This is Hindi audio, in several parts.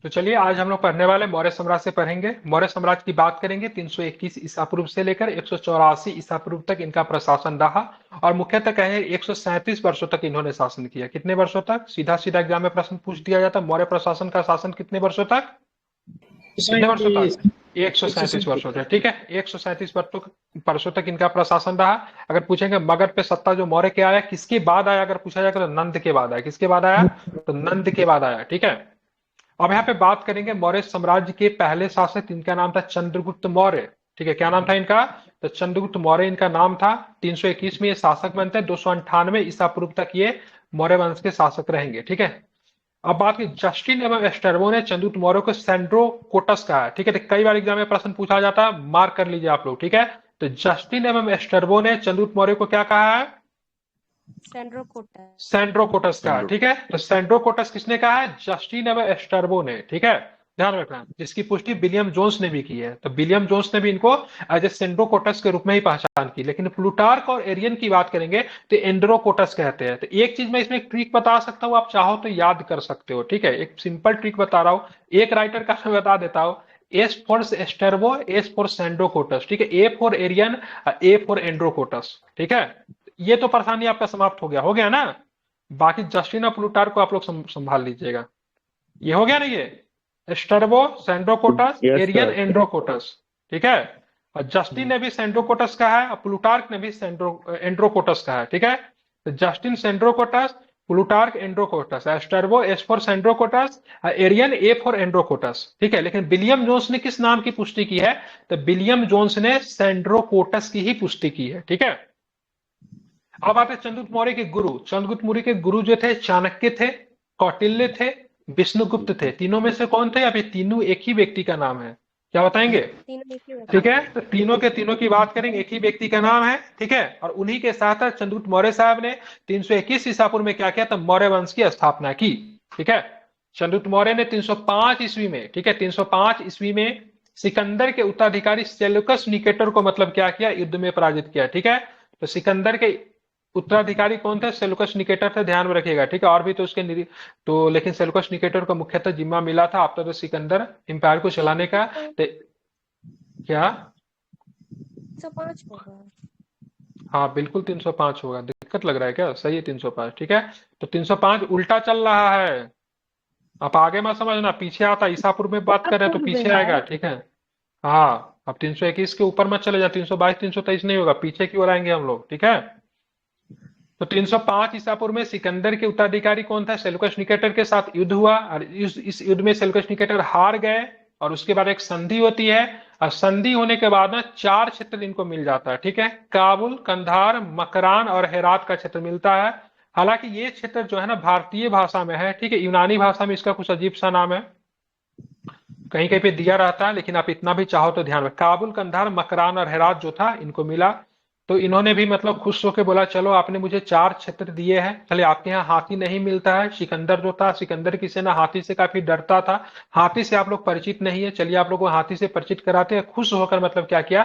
तो चलिए आज हम लोग पढ़ने वाले मौर्य साम्राज्य से पढ़ेंगे। मौर्य साम्राज्य की बात करेंगे 321 ईसा पूर्व से लेकर 184 ईसा पूर्व तक इनका प्रशासन रहा। और मुख्यतः कहें 137 वर्षों तक इन्होंने शासन किया। कितने वर्षों तक? सीधा सीधा एग्जाम में प्रश्न पूछ दिया जाता है, मौर्य प्रशासन का शासन कितने वर्षों तक? कितने वर्षों तक? 137 वर्षों तक। ठीक है, 137 वर्षों तक इनका प्रशासन रहा। अगर पूछेंगे मगध पे सत्ता जो मौर्य के आया किसके बाद आया, अगर पूछा जाएगा तो नंद के बाद आया। किसके बाद आया? तो नंद के बाद आया। ठीक है, अब यहाँ पे बात करेंगे मौर्य साम्राज्य के पहले शासक, इनका नाम था चंद्रगुप्त मौर्य। ठीक है, क्या नाम था इनका? तो चंद्रगुप्त मौर्य इनका नाम था। 321 में ये शासक बनते हैं, 298 ईसा पूर्व तक ये मौर्य वंश के शासक रहेंगे। ठीक है, अब बात की जस्टिन एवं एस्टर्बो ने चंद्रगुप्त मौर्य को सेंड्रोकोटस कहा है। ठीक है, तो कई बार एग्जाम में प्रश्न पूछा जाता है, मार्क कर लीजिए आप लोग। ठीक है, तो जस्टिन एवं एस्टर्बो ने चंद्रगुप्त मौर्य को क्या कहा है? सेंड्रोकोटा। सेंड्रोकोटस का। ठीक है, तो सेंड्रोकोटस किसने कहा है? जस्टिन एवं एस्टर्बो ने। ठीक है, ध्यान रखना, जिसकी पुष्टि विलियम जोन्स ने भी की है। तो विलियम जोन्स ने भी इनको एज ए सेंड्रोकोटस के रूप में ही पहचान की, लेकिन प्लूटार्क और एरियन की बात करेंगे तो एंड्रोकोटस कहते हैं। तो एक चीज मैं इसमें एक ट्रिक बता सकता हूं, आप चाहो तो याद कर सकते हो। ठीक है, एक सिंपल ट्रिक बता रहा हूं, एक राइटर का मैं बता देता हूं। S for Strabo, S for Sandrocottus. ठीक है, A for Arrian, A for Androcottus. ठीक है, ये तो परेशानी आपका समाप्त हो गया ना। बाकी जस्टिन और प्लूटार्क को आप लोग संभाल लीजिएगा। ये हो गया ना, ये Strabo, Sandrocottus, yes Arrian, sir. Androcottus. ठीक है, और जस्टिन ने भी सेंड्रोकोटस कहा है और प्लूटार्क ने भी एंड्रोकोटस कहा है। ठीक है, तो Justin Sandrocottus, Plutarch Androcottus, Strabo S for Sandrocottus, Arrian A for Androcottus. ठीक है, लेकिन विलियम जोन्स ने किस नाम की पुष्टि की है? तो विलियम जोन्स ने सेंड्रोकोटस की ही पुष्टि की है। ठीक है, अब आते चंद्रगुप्त मौर्य के गुरु। चंद्रगुप्त मौर्य के गुरु जो थे चाणक्य थे, कौटिल्य थे, विष्णुगुप्त थे। तीनों में से कौन थे? अभी तीनों एक ही व्यक्ति का नाम है, क्या बताएंगे? तीनों एक ही ठीक व्यक्ति। है, तो तीनों के तीनों की बात करेंगे, एक ही व्यक्ति का नाम है। ठीक है, और उन्हीं के साथ साथ चंद्रगुप्त मौर्य साहब ने 321 ईसा पूर्व में क्या किया? तो मौर्य वंश की स्थापना की। ठीक है, चंद्रगुप्त मौर्य ने 305 ईस्वी में, ठीक है 305 ईस्वी में सिकंदर के उत्तराधिकारी सेल्यूकस निकेटर को मतलब क्या किया? युद्ध में पराजित किया। ठीक है, तो सिकंदर के उत्तराधिकारी कौन थे? सेल्यूकस निकेटर थे, ध्यान में रखिएगा। ठीक है, और भी तो उसके तो लेकिन सेल्यूकस निकेटर को मुख्यतः जिम्मा मिला था आफ्टर द सिकंदर एम्पायर को चलाने का। तो क्या? 105 होगा। हाँ बिल्कुल 305 होगा, दिक्कत लग रहा है क्या? सही है 305। ठीक है, तो 305 उल्टा चल रहा है। आप आगे मत समझना, पीछे आता। ईसापुर में बात कर रहे हैं तो पीछे आएगा। ठीक है, हाँ अब 321 के ऊपर मत चले जाओ, 322 323 नहीं होगा, पीछे की ओर आएंगे हम लोग। ठीक है, तो 305 ईसा पूर्व में सिकंदर के उत्तराधिकारी कौन था? सेल्यूकस निकेटर के साथ युद्ध हुआ और इस युद्ध में सेल्यूकस निकेटर हार गए। और उसके बाद एक संधि होती है, और संधि होने के बाद ना 4 क्षेत्र इनको मिल जाता है। ठीक है, काबुल, कंधार, मकरान और हेरात का क्षेत्र मिलता है। हालांकि ये क्षेत्र जो है ना भारतीय भाषा में है। ठीक है, यूनानी भाषा में इसका कुछ अजीब सा नाम है, कहीं कहीं पे दिया रहता है, लेकिन आप इतना भी चाहो तो ध्यान में काबुल, कंधार, मकरान और हेरात जो था इनको मिला। तो इन्होंने भी मतलब खुश होकर बोला चलो आपने मुझे 4 क्षेत्र दिए हैं, चले आपके यहाँ हाथी नहीं मिलता है। सिकंदर जो था, सिकंदर की सेना हाथी से काफी डरता था, हाथी से आप लोग परिचित नहीं है, चलिए आप लोग को हाथी से परिचित कराते हैं। खुश होकर मतलब क्या किया?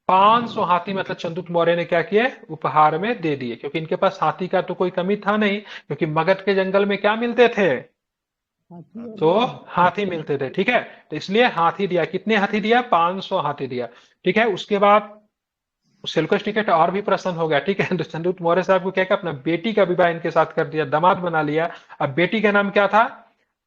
500 हाथी मतलब चंद्रगुप्त मौर्य ने क्या किए? उपहार में दे दिए, क्योंकि इनके पास हाथी का तो कोई कमी था नहीं, क्योंकि मगध के जंगल में क्या मिलते थे? तो हाथी मिलते थे। ठीक है, तो इसलिए हाथी दिया। कितने हाथी दिया? 500 हाथी दिया। ठीक है, उसके बाद सेल्यूकस निकेटर और भी प्रसन्न हो गया। ठीक है, तो चंद्रगुप्त मौर्य साहब को क्या किया? अपना बेटी का विवाह इनके साथ कर दिया, दामाद बना लिया। अब बेटी का नाम क्या था?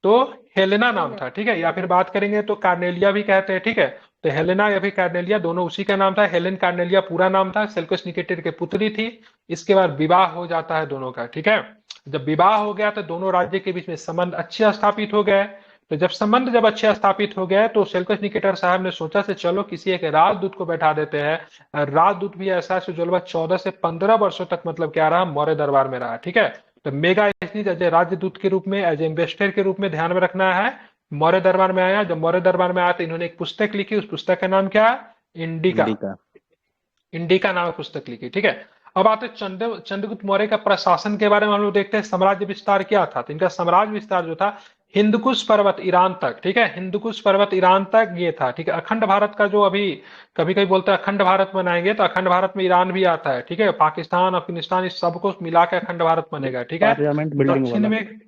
तो हेलेना नाम था। ठीक है, या फिर बात करेंगे तो कार्नेलिया भी कहते हैं। ठीक है, तो हेलेना या फिर कार्नेलिया दोनों उसी का नाम था। हेलेन कार्नेलिया पूरा नाम था, सेल्यूकस निकेटर के पुत्री थी। इसके बाद विवाह हो जाता है दोनों का। ठीक है, जब विवाह हो गया तो दोनों राज्य के बीच में संबंध अच्छे स्थापित हो गए। तो जब अच्छे स्थापित हो गए तो सेल्यूकस निकेटर साहब ने सोचा से चलो किसी एक राजदूत को बैठा देते हैं। राजदूत भी ऐसा है जो लगभग 14 से 15 वर्षों तक मतलब क्या रहा? मौर्य दरबार में रहा। ठीक है, तो मेगा एज ए राजदूत के रूप में, एज ए एम्बेसडर के रूप में ध्यान में रखना है। मौर्य दरबार में आया, जब मौर्य दरबार में आया तो इन्होंने एक पुस्तक लिखी, उस पुस्तक का नाम क्या? इंडिका। इंडिका। इंडिका नाम की पुस्तक लिखी। ठीक है, अब आते चंद्रगुप्त मौर्य का प्रशासन के बारे में हम लोग देखते हैं। साम्राज्य विस्तार क्या था? तो इनका साम्राज्य विस्तार जो था हिंदकुश पर्वत ईरान तक। ठीक है, हिंदकुश पर्वत ईरान तक ये था। ठीक है, अखंड भारत का जो अभी कभी कभी बोलते हैं अखंड भारत बनाएंगे, तो अखंड भारत में ईरान भी आता है। ठीक है, पाकिस्तान, अफगानिस्तान, इस सबको मिला के अखंड भारत बनेगा। ठीक है, पार्लियामेंट बिल्डिंग दक्षिण वाला। में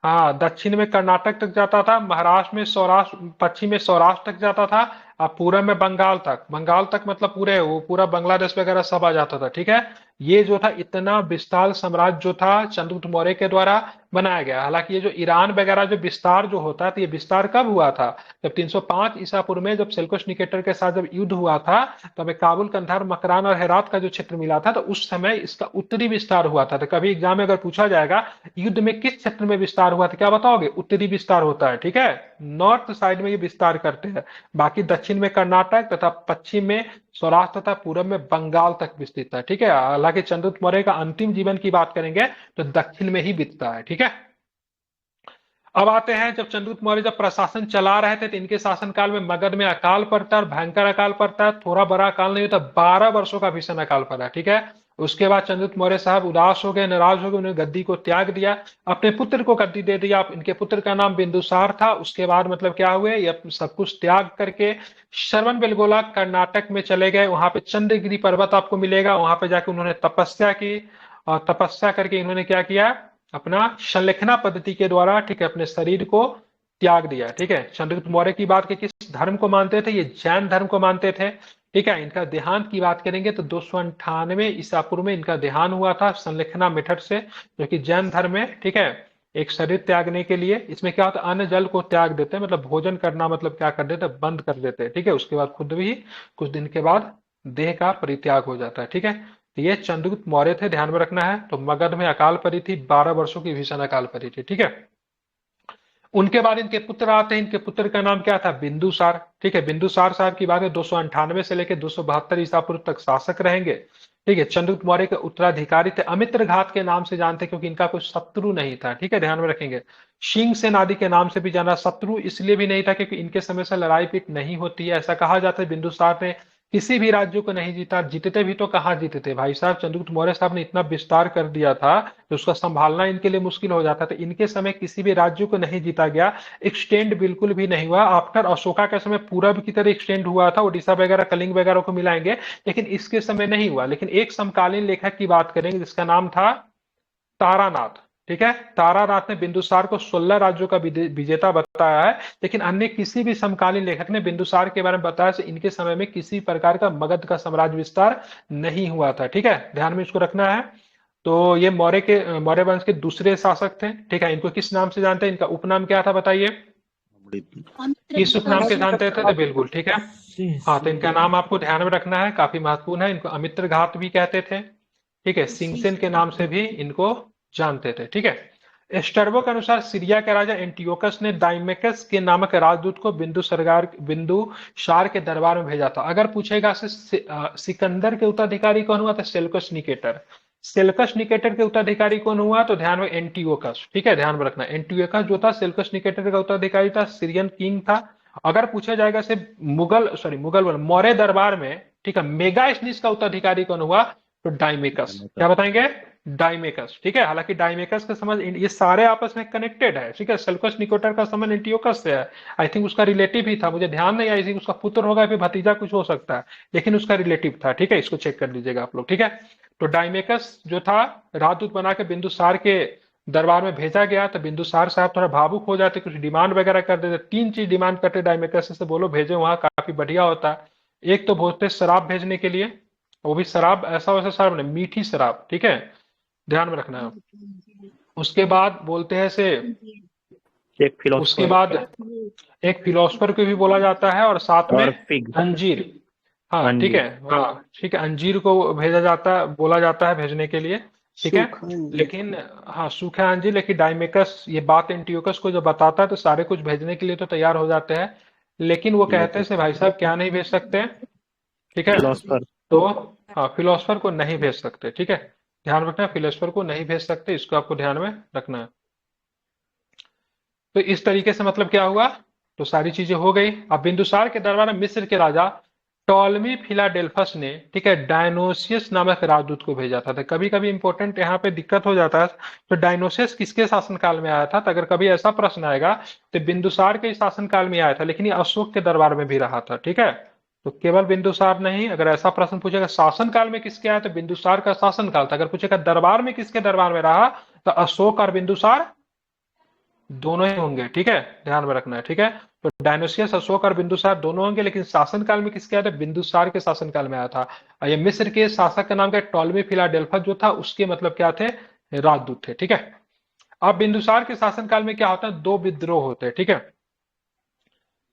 हाँ, दक्षिण में कर्नाटक तक जाता था, महाराष्ट्र में सौराष्ट्र, पश्चिम में सौराष्ट्र तक जाता था, और पूरब में बंगाल तक। बंगाल तक मतलब पूरे वो पूरा बांग्लादेश वगैरह सब आ जाता था, ठीक है। ये जो था इतना विशाल साम्राज्य जो था चंद्रगुप्त मौर्य के द्वारा बनाया गया। हालांकि ये जो ईरान वगैरह जो विस्तार जो होता है, तो ये विस्तार कब हुआ था? जब 305 ईसा पूर्व में जब सेल्यूकस निकेटर के साथ जब युद्ध हुआ था, तो हमें काबुल, कंधार, मकरान और हेरात का जो क्षेत्र मिला था, तो उस समय इसका उत्तरी विस्तार हुआ था। तो कभी एग्जाम में अगर पूछा जाएगा युद्ध में किस क्षेत्र में विस्तार हुआ था, क्या बताओगे? उत्तरी विस्तार होता है, ठीक है। नॉर्थ साइड में ये विस्तार करते हैं। बाकी दक्षिण में कर्नाटक तथा पश्चिम में सौराष्ट्र तथा पूरब में बंगाल तक विस्तृत है, ठीक है। हालांकि चंद्रगुप्त मौर्य का अंतिम जीवन की बात करेंगे तो दक्षिण में ही बीतता है, ठीक है। अब आते हैं, जब चंद्रगुप्त मौर्य जब प्रशासन चला रहे थे, तो इनके शासनकाल में मगध में अकाल पड़ता है, भयंकर अकाल पड़ता है। थोड़ा बड़ा अकाल नहीं होता, 12 वर्षों का भीषण अकाल पड़ा, ठीक है। उसके बाद चंद्रगुप्त मौर्य साहब उदास हो गए, नाराज हो गए, उन्होंने गद्दी को त्याग दिया, अपने पुत्र को गद्दी दे दिया। इनके पुत्र का नाम बिंदुसार था। उसके बाद मतलब क्या हुए, ये सब कुछ त्याग करके श्रवण बेलगोला कर्नाटक में चले गए। वहां पे चंद्रगिरी पर्वत आपको मिलेगा, वहां पे जाके उन्होंने तपस्या की, और तपस्या करके इन्होंने क्या किया, अपना संलेखना पद्धति के द्वारा, ठीक है, अपने शरीर को त्याग दिया, ठीक है। चंद्रगुप्त मौर्य की बात की किस धर्म को मानते थे? ये जैन धर्म को मानते थे, ठीक है। इनका देहांत की बात करेंगे तो 298 ईसा पूर्व में इनका देहांत हुआ था संलेखना मेथड से, जो कि जैन धर्म में, ठीक है। एक शरीर त्यागने के लिए इसमें क्या होता है, अन्न जल को त्याग देते हैं, मतलब भोजन करना मतलब क्या कर देते हैं, बंद कर देते हैं, ठीक है। उसके बाद खुद भी कुछ दिन के बाद देह का परित्याग हो जाता है, ठीक है। तो ये चंद्रगुप्त मौर्य थे, ध्यान में रखना है। तो मगध में अकाल पड़ी थी, 12 वर्षों की भीषण अकाल पड़ी थी, ठीक है। उनके बाद इनके पुत्र आते हैं। इनके पुत्र का नाम क्या था? बिंदुसार, ठीक है। बिंदुसार साहब की बात है, 298 से लेकर 272 ईसा पूर्व तक शासक रहेंगे, ठीक है। चंद्रगुप्त मौर्य के उत्तराधिकारी थे, अमित्र घात के नाम से जानते, क्योंकि इनका कोई शत्रु नहीं था, ठीक है, ध्यान में रखेंगे। सिंह सेन आदि के नाम से भी जाना, शत्रु इसलिए भी नहीं था क्योंकि इनके समय से लड़ाई पीट नहीं होती है, ऐसा कहा जाता है। बिंदुसार ने किसी भी राज्य को नहीं जीता, जीतते भी तो कहाँ जीते थे भाई साहब। चंद्रगुप्त मौर्य साहब ने इतना विस्तार कर दिया था तो उसका संभालना इनके लिए मुश्किल हो जाता था। इनके समय किसी भी राज्य को नहीं जीता गया, एक्सटेंड बिल्कुल भी नहीं हुआ। आफ्टर अशोका के समय पूरब की तरह एक्सटेंड हुआ था, उड़ीसा वगैरह, कलिंग वगैरह को मिलाएंगे, लेकिन इसके समय नहीं हुआ। लेकिन एक समकालीन लेखक की बात करेंगे जिसका नाम था तारानाथ, ठीक है। तारानाथ ने बिंदुसार को 16 राज्यों का विजेता बताया है, लेकिन अन्य किसी भी समकालीन लेखक ने बिंदुसार के बारे में बताया कि इनके समय में किसी प्रकार का मगध का साम्राज्य विस्तार नहीं हुआ था, ठीक है। ध्यान में इसको रखना है। तो ये मौर्य वंश के दूसरे शासक थे, ठीक है। इनको किस नाम से जानते हैं? इनका उपनाम क्या था बताइए? किस उपनाम के जानते थे? तो बिल्कुल ठीक है। हाँ, तो इनका नाम आपको ध्यान में रखना है, काफी महत्वपूर्ण है। इनको अमित्र घात भी कहते थे, ठीक है। सिंगसेन के नाम से भी इनको जानते थे, ठीक है। स्ट्रैबो के अनुसार सीरिया के राजा एंटियोकस ने डाइमेकस के नामक राजदूत को बिंदुसार के दरबार में भेजा था। अगर पूछेगा सिकंदर के उत्तराधिकारी कौन हुआ था? Seleucus Nicator. सेल्यूकस निकेटर के उत्तराधिकारी कौन हुआ? तो ध्यान में एंटियोकस, ठीक है, ध्यान में रखना। एंटियोकस जो था सेल्यूकस निकेटर का उत्तराधिकारी था, सीरियन किंग था। अगर पूछा जाएगा से मुगल मौर्य दरबार में, ठीक है, मेगास्नीस का उत्तराधिकारी कौन हुआ? तो डाइमेकस। क्या बताएंगे? डाइमेकस, ठीक है। हालांकि डाइमेकस का समझ, ये सारे आपस में कनेक्टेड है, ठीक है। सेल्यूकस निकेटर का संबंध एंटियोकस से है। आई थिंक उसका रिलेटिव ही था, मुझे ध्यान नहीं आई थी, उसका पुत्र होगा फिर भतीजा कुछ हो सकता है, लेकिन उसका रिलेटिव था, ठीक है। इसको चेक कर लीजिएगा आप लोग, ठीक है। तो डाइमेकस जो था राजदूत बना के बिंदुसार के दरबार में भेजा गया। तो बिंदुसार साहब थोड़ा भावुक हो जाते, कुछ डिमांड वगैरह कर देते। 3 चीज डिमांड करते डाइमेकस से, बोलो भेजे वहां काफी बढ़िया होता है। एक तो बोलते शराब भेजने के लिए, वो भी शराब ऐसा वैसा शराब नहीं, मीठी शराब, ठीक है, ध्यान में रखना है। उसके बाद बोलते हैं से, एक उसके फिलोसफर बाद एक फिलोसफर को भी बोला जाता है, और साथ में और फिग अंजीर। हाँ ठीक है, अंजीर। हाँ ठीक है, अंजीर को भेजा जाता है, बोला जाता है भेजने के लिए, ठीक है। सूखा अंजीर। लेकिन हाँ, सूखा अंजीर। लेकिन डाइमेकस ये बात एंटियोकस को जब बताता है तो सारे कुछ भेजने के लिए तो तैयार हो जाते हैं, लेकिन वो कहते हैं से भाई साहब क्या नहीं भेज सकते, ठीक है। फिलोसफर तो हाँ, फिलोसफर को नहीं भेज सकते, ठीक है, ध्यान रखना, फिलोसफर को नहीं भेज सकते, इसको आपको ध्यान में रखना है। तो इस तरीके से मतलब क्या हुआ, तो सारी चीजें हो गई। अब बिंदुसार के दरबार में मिस्र के राजा टॉलमी फिलाडेल्फस ने, ठीक है, डायनोसियस नामक राजदूत को भेजा था। तो कभी कभी इंपॉर्टेंट यहाँ पे दिक्कत हो जाता है, तो डायनोसियस किसके शासनकाल में आया था? तो अगर कभी ऐसा प्रश्न आएगा तो बिंदुसार के शासनकाल में आया था, लेकिन ये अशोक के दरबार में भी रहा था, ठीक है। तो केवल बिंदुसार नहीं, अगर ऐसा प्रश्न पूछेगा शासनकाल में किसके आया, तो बिंदुसार का शासनकाल था। अगर पूछेगा दरबार में किसके दरबार में रहा, तो अशोक और बिंदुसार दोनों ही होंगे, ठीक है, ध्यान में रखना है, ठीक है। तो डायनोसियस, अशोक और बिंदुसार दोनों होंगे, लेकिन शासनकाल में किसके आया था? बिंदुसार के शासनकाल में आया था। और ये मिस्र के शासक का नाम क्या है? टॉलमी फिलाडेल्फस जो था, उसके मतलब क्या थे? राजदूत थे, ठीक है। अब बिंदुसार के शासनकाल में क्या होता है? दो विद्रोह होते हैं, ठीक है।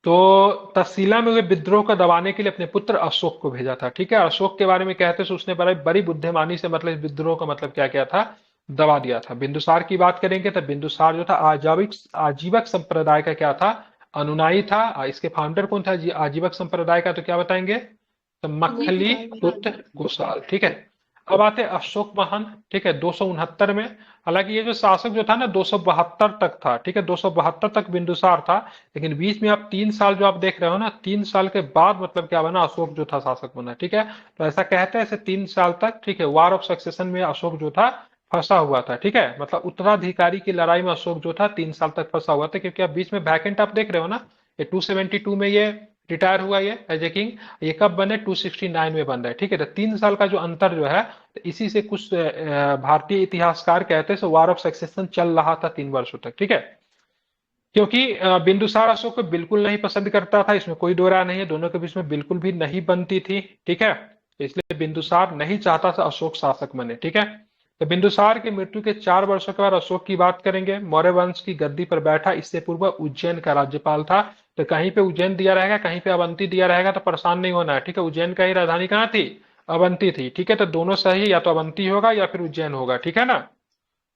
तो तक्षशिला में हुए विद्रोह को दबाने के लिए अपने पुत्र अशोक को भेजा था, ठीक है। अशोक के बारे में कहते हैं उसने बड़ी बड़ी बुद्धिमानी से मतलब इस विद्रोह का मतलब क्या क्या था? दबा दिया था। बिंदुसार की बात करेंगे तो बिंदुसार जो था आजीवक आजीवक संप्रदाय का क्या था? अनुनायी था। इसके फाउंडर कौन था आजीवक संप्रदाय का? तो क्या बताएंगे? तो मक्खली गोपाल। पुत्र गोसाल, ठीक है। अब आते हैं अशोक महान, ठीक है, 269 में। हालांकि ये जो शासक जो था ना 272 तक था, ठीक है, 272 तक बिंदुसार था। लेकिन बीच में आप 3 साल जो आप देख रहे हो ना, 3 साल के बाद मतलब क्या बना? अशोक जो था शासक बना, ठीक है। तो ऐसा कहते हैं ऐसे 3 साल तक, ठीक है, वार ऑफ सक्सेशन में अशोक जो था फंसा हुआ था, ठीक है। मतलब उत्तराधिकारी की लड़ाई में अशोक जो था 3 साल तक फंसा हुआ था, क्योंकि अब बीच में वैकेंट आप देख रहे हो ना, ये 272 में ये रिटायर हुआ ये एज ए किंग। ये कब बने? 269 में बन रहा है, ठीक है। तो 3 साल का जो अंतर जो है, तो इसी से कुछ भारतीय इतिहासकार कहते हैं वार ऑफ सक्सेशन चल रहा था 3 वर्षों तक, ठीक है। क्योंकि बिंदुसार अशोक को बिल्कुल नहीं पसंद करता था, इसमें कोई दो राय नहीं है, दोनों के बीच में बिल्कुल भी नहीं बनती थी, ठीक है। तो इसलिए बिंदुसार नहीं चाहता था अशोक शासक बने, ठीक है। तो बिंदुसार की मृत्यु के 4 वर्षों के बाद अशोक की बात करेंगे। मौर्य वंश की गद्दी पर बैठा, इससे पूर्व उज्जैन का राज्यपाल था। तो कहीं पे उज्जैन दिया रहेगा, कहीं पे अवंती दिया रहेगा, तो परेशान नहीं होना है, ठीक है। उज्जैन का ही राजधानी कहाँ थी? अवंती थी, ठीक है। तो दोनों सही, या तो अवंती होगा या फिर उज्जैन होगा, ठीक है ना।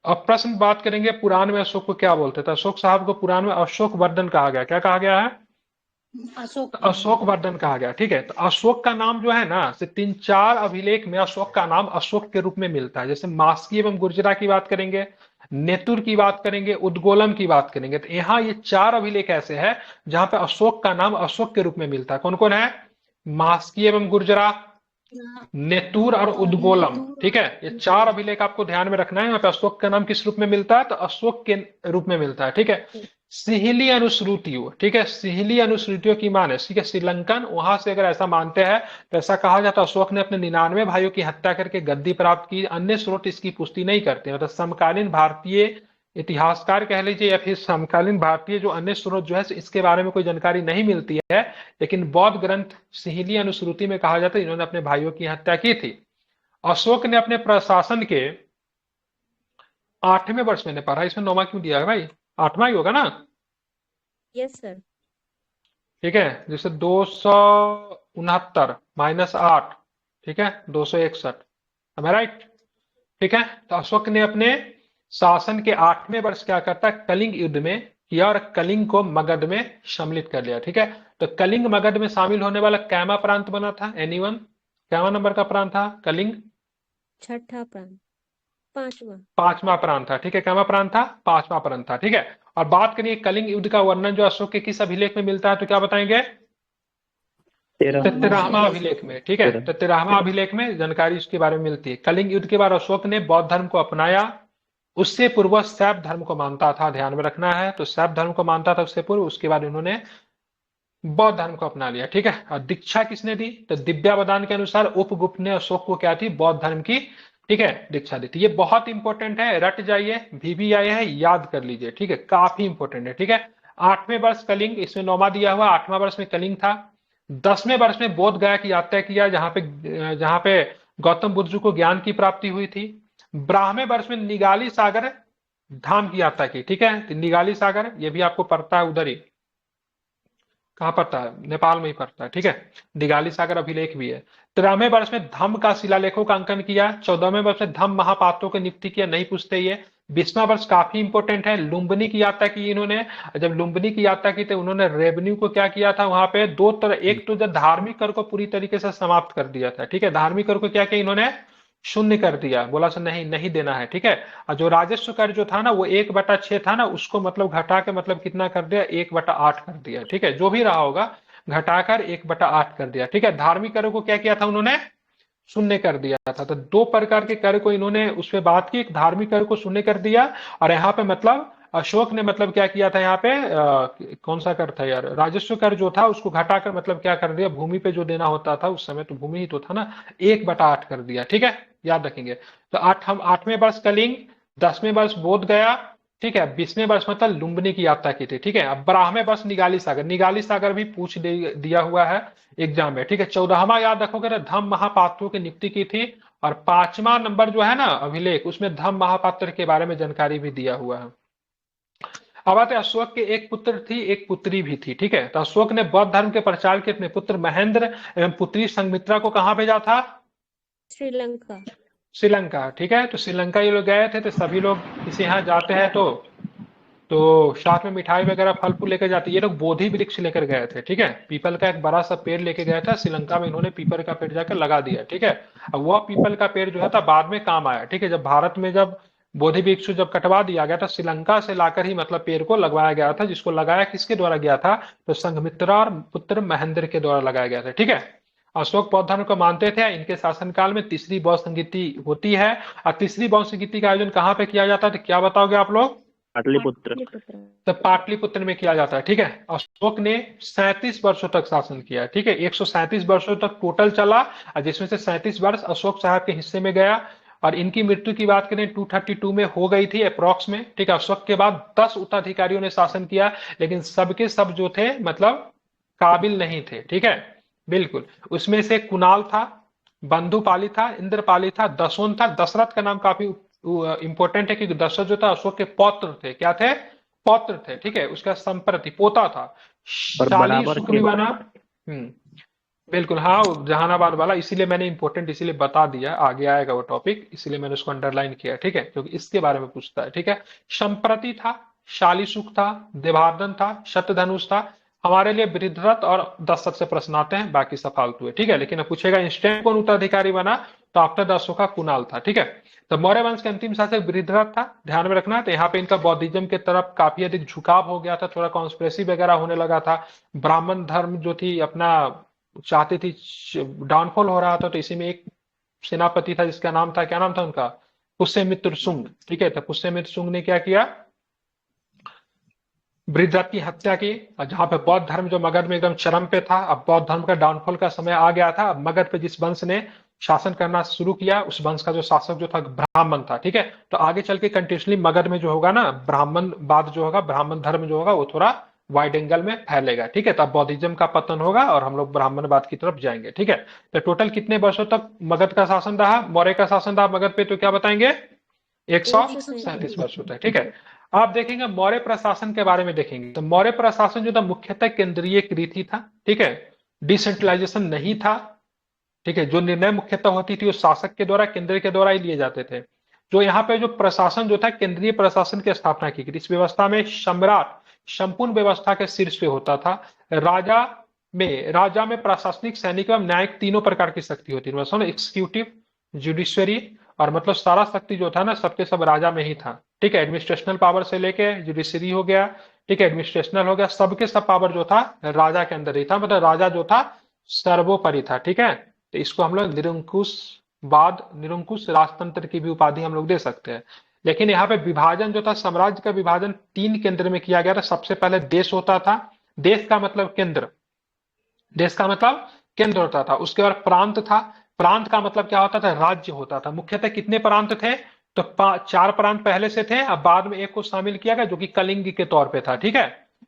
अब प्रश्न बात करेंगे पुराण में अशोक को क्या बोलते थे? अशोक साहब को पुराण में अशोक वर्धन कहा गया। क्या कहा गया है? अशोक तो वर्धन। अशोक वर्धन कहा गया, ठीक है। तो अशोक का नाम जो है ना, से 3-4 अभिलेख में अशोक का नाम अशोक के रूप में मिलता है। जैसे मास्की एवं गुर्जरा की बात करेंगे, नेतुर की बात करेंगे, उद्गोलम की बात करेंगे, तो यहाँ ये 4 अभिलेख ऐसे हैं जहां पे अशोक का नाम अशोक के रूप में मिलता है। कौन कौन है? मास्की एवं गुर्जरा, नेतुर और उद्गोलम, नेतुर ठीक और है। ये 4 अभिलेख आपको ध्यान में रखना है। यहाँ पे अशोक का नाम किस रूप में मिलता है? तो अशोक के रूप में मिलता है, ठीक है। सिहली अनुश्रुतियों, ठीक है, सिहली अनुश्रुतियों की माने, ठीक है, श्रीलंकन, वहां से अगर ऐसा मानते हैं तो ऐसा कहा जाता है अशोक ने अपने 99 भाइयों की हत्या करके गद्दी प्राप्त की। अन्य स्रोत इसकी पुष्टि नहीं करते, मतलब समकालीन भारतीय इतिहासकार कह लीजिए या फिर समकालीन भारतीय जो अन्य स्रोत जो है इसके बारे में कोई जानकारी नहीं मिलती है। लेकिन बौद्ध ग्रंथ सिहली अनुश्रुति में कहा जाता है इन्होंने अपने भाइयों की हत्या की थी। अशोक ने अपने प्रशासन के 8वें वर्ष में पढ़ा, इसमें 9वां क्यों दिया है भाई? 8वां ही होगा ना, यस सर। ठीक है। जैसे 269 -8, ठीक है, 261, राइट, ठीक है। तो अशोक ने अपने शासन के 8वें वर्ष क्या करता है? कलिंग युद्ध में किया और कलिंग को मगध में सम्मिलित कर लिया, ठीक है। तो कलिंग मगध में शामिल होने वाला कैमा प्रांत बना था? एनीवन? कैमा नंबर का प्रांत था कलिंग? छठा प्रांत। पांचवा। 5वां प्रांत था, ठीक है। कैमा प्रांत था? 5वां प्रांत था, ठीक है। और बात करिए कलिंग युद्ध का वर्णन जो अशोक के किस अभिलेख में मिलता है, तो क्या बताएंगे? 13वां अभिलेख में, ठीक है। 13वां अभिलेख में जानकारी उसके बारे में मिलती है। कलिंग युद्ध के बाद अशोक ने बौद्ध धर्म को अपनाया। उससे पूर्व शैव धर्म को मानता था, ध्यान में रखना है। तो शैव धर्म को मानता था उससे पूर्व, उसके बाद उन्होंने बौद्ध धर्म को अपना लिया, ठीक है। और दीक्षा किसने दी? तो दिव्यावदान के अनुसार उपगुप्त ने अशोक को क्या थी? बौद्ध धर्म की, ठीक है, दीक्षा दी थी। ये बहुत इंपॉर्टेंट है, रट जाइए, VVI है, याद कर लीजिए, ठीक है, काफी इंपॉर्टेंट है, ठीक है। 8वें वर्ष कलिंग, इसमें 9वां दिया हुआ, 8वां वर्ष में कलिंग था। 10वें वर्ष में बोध गया की यात्रा किया, जहां पे गौतम बुद्ध जी को ज्ञान की प्राप्ति हुई थी। 12वें वर्ष में निगाली सागर धाम की यात्रा की, ठीक है। तो निगाली सागर ये भी आपको पड़ता है उधर ही, कहाँ पड़ता है? नेपाल में ही पड़ता है, ठीक है। दिगाली सागर अभिलेख भी है। 13वें वर्ष में धम्म का शिलालेखों का अंकन किया। 14वें वर्ष में धम्म महापात्रों की नियुक्ति किया, नहीं पूछते ये। 20वां वर्ष काफी इंपॉर्टेंट है, लुम्बिनी की यात्रा की इन्होंने। जब लुम्बिनी की यात्रा की तो उन्होंने रेवेन्यू को क्या किया था? वहां पे दो तरह, एक तो जब धार्मिक कर को पूरी तरीके से समाप्त कर दिया था, ठीक है। धार्मिक कर को क्या किया इन्होंने? शून्य कर दिया, बोला सर नहीं नहीं देना है, ठीक है। और जो राजस्व कर जो था ना वो 1/6 था ना, उसको मतलब घटा के मतलब कितना कर दिया? 1/8 कर दिया, ठीक है। जो भी रहा होगा घटाकर 1/8 कर दिया, ठीक है। धार्मिक कर को क्या किया था उन्होंने? शून्य कर दिया था। तो 2 प्रकार के कर को इन्होंने उस पर बात की, एक धार्मिक कर को शून्य कर दिया, और यहाँ पे मतलब अशोक ने मतलब क्या किया था यहाँ पे कौन सा कर था यार? राजस्व कर जो था उसको घटाकर मतलब क्या कर दिया? भूमि पे जो देना होता था उस समय तो भूमि ही तो था ना, 1/8 कर दिया, ठीक है, याद रखेंगे। तो 8वें वर्ष कलिंग, 10वें वर्ष बोध गया, ठीक है। 20वें वर्ष मतलब लुम्बिनी की यात्रा की थी, ठीक है। अब 12वें वर्ष निगाली सागर भी पूछ दिया हुआ है एग्जाम में, ठीक है। 14वां याद रखोगे तो धम्म महापात्रों की नियुक्ति की थी। और 5वां नंबर जो है ना अभिलेख, उसमें धम्म महापात्र के बारे में जानकारी भी दिया हुआ है। अब आते हैं, अशोक के एक पुत्र थी एक पुत्री भी थी, ठीक है। तो अशोक ने बौद्ध धर्म के प्रचार के अपने पुत्र महेंद्र एवं पुत्री संघमित्रा को कहाँ भेजा था? श्रीलंका। श्रीलंका, ठीक है। तो श्रीलंका ये लोग गए थे, तो सभी लोग किसी यहाँ जाते हैं तो साथ में मिठाई वगैरह फल फूल लेकर जाते, ये लोग बोधि वृक्ष लेकर गए थे, ठीक है। पीपल का एक बड़ा सा पेड़ लेके गया था श्रीलंका में, इन्होंने पीपल का पेड़ जाकर लगा दिया, ठीक है। अब वह पीपल का पेड़ जो है था बाद में काम आया, ठीक है। जब भारत में जब बोधि वृक्ष जब कटवा दिया गया था, श्रीलंका से लाकर ही मतलब पेड़ को लगवाया गया था, जिसको लगाया किसके द्वारा गया था? तो संघमित्रा और पुत्र महेंद्र के द्वारा लगाया गया था, ठीक है। अशोक बौद्ध धर्म को मानते थे। इनके शासनकाल में तीसरी बौद्ध संगीति होती है। और तीसरी बौद्ध संगीति का आयोजन कहाँ पे किया जाता है, तो क्या बताओगे आप लोग? पाटलिपुत्र। पाटलिपुत्र। तो पाटलिपुत्र में किया जाता है, ठीक है। अशोक ने 37 वर्षों तक शासन किया, ठीक है। 137 वर्षों तक टोटल चला, और जिसमें से 37 वर्ष अशोक साहब के हिस्से में गया। और इनकी मृत्यु की बात करें 232 में हो गई थी अप्रोक्स में, ठीक है। अशोक के बाद 10 उत्तराधिकारियों ने शासन किया, लेकिन सबके सब जो थे मतलब काबिल नहीं थे, ठीक है। बिल्कुल। उसमें से कुणाल था, बंधुपाली था, इंद्रपाली था, दशोन था। दशरथ का नाम काफी इंपॉर्टेंट है, क्योंकि दशरथ जो था अशोक के पौत्र थे। क्या थे? पौत्र थे, ठीक है। उसका संप्रति पोता था। और शाली बराबर शुक्ल के बना। बिल्कुल, हाँ, वो जहानाबाद वाला, इसीलिए मैंने इंपॉर्टेंट इसीलिए बता दिया, आगे आएगा वो टॉपिक, इसीलिए मैंने उसको अंडरलाइन किया, ठीक है, क्योंकि इसके बारे में पूछता है, ठीक है। संप्रति था, शालीसुख था, देवार्दन था, शतधनुष था। हमारे लिए वृद्धरथ और दशरथ से प्रश्न आते हैं, बाकी सब फालतू है, ठीक है। लेकिन अब पूछेगा इंस्टेंट कौन उत्तराधिकारी बना, तो आफ्टर दशों का कुणाल था, ठीक है। तो मौर्य वंश के अंतिम शासक वृद्धरथ था, ध्यान में रखना। तो यहाँ पे इनका बौद्धिज्म के तरफ काफी अधिक झुकाव हो गया था, थोड़ा कॉन्स्पिरेसी वगैरह होने लगा था। ब्राह्मण धर्म जो थी अपना चाहती थी, डाउनफॉल हो रहा था। तो इसी में एक सेनापति था जिसका नाम था, क्या नाम था उनका? पुष्यमित्र शुंग, ठीक है। तो पुष्यमित्र शुंग ने क्या किया? वृद्धरथ की हत्या की। और जहां पे बौद्ध धर्म जो मगध में एकदम चरम पे था, अब बौद्ध धर्म का डाउनफॉल का समय आ गया था। अब मगध पे जिस वंश ने शासन करना शुरू किया, उस वंश का जो शासक जो था ब्राह्मण था, ठीक है। तो आगे चल के कंटिन्यूसली मगध में जो होगा ना ब्राह्मण बाद जो होगा, ब्राह्मण धर्म जो होगा वो थोड़ा वाइड एंगल में फैलेगा, ठीक है। तब बौद्धिज्म का पतन होगा और हम लोग ब्राह्मणवाद की तरफ जाएंगे, ठीक है। तो टोटल कितने वर्षों तक मगध का शासन रहा, मौर्य का शासन रहा मगध पे, तो क्या बताएंगे? 137 वर्षों तक, ठीक है। आप देखेंगे मौर्य प्रशासन के बारे में देखेंगे, तो मौर्य प्रशासन जो था मुख्यतः केंद्रीयकृत ही था, ठीक है। डिसेंट्रलाइजेशन नहीं था, ठीक है। जो निर्णय मुख्यतः होती थी वो शासक के द्वारा, केंद्र के द्वारा ही लिए जाते थे। जो यहाँ पे जो प्रशासन जो था केंद्रीय प्रशासन की स्थापना की गई। इस व्यवस्था में सम्राट संपूर्ण व्यवस्था के शीर्ष पे होता था। राजा में प्रशासनिक, सैनिक एवं न्यायिक तीनों प्रकार की शक्ति होती है। एक्सिक्यूटिव, जुडिशियरी, और मतलब सारा शक्ति जो था ना सबके सब राजा में ही था, ठीक है। एडमिनिस्ट्रेशनल पावर से लेके जुडिशरी हो गया, ठीक है, एडमिनिस्ट्रेशनल हो गया, सबके सब पावर जो था राजा के अंदर ही था। मतलब राजा जो था सर्वोपरि था, ठीक है। तो इसको हम लोग निरंकुश राजतंत्र की भी उपाधि हम लोग दे सकते हैं। लेकिन यहाँ पे विभाजन जो था, साम्राज्य का विभाजन 3 केंद्र में किया गया था। सबसे पहले देश होता था, देश का मतलब केंद्र, देश का मतलब केंद्र होता था। उसके बाद प्रांत था, प्रांत का मतलब क्या होता था? राज्य होता था। मुख्यतः कितने प्रांत थे? तो 4 प्रांत पहले से थे, अब बाद में एक को शामिल किया गया जो कि कलिंग के तौर पे था, ठीक है।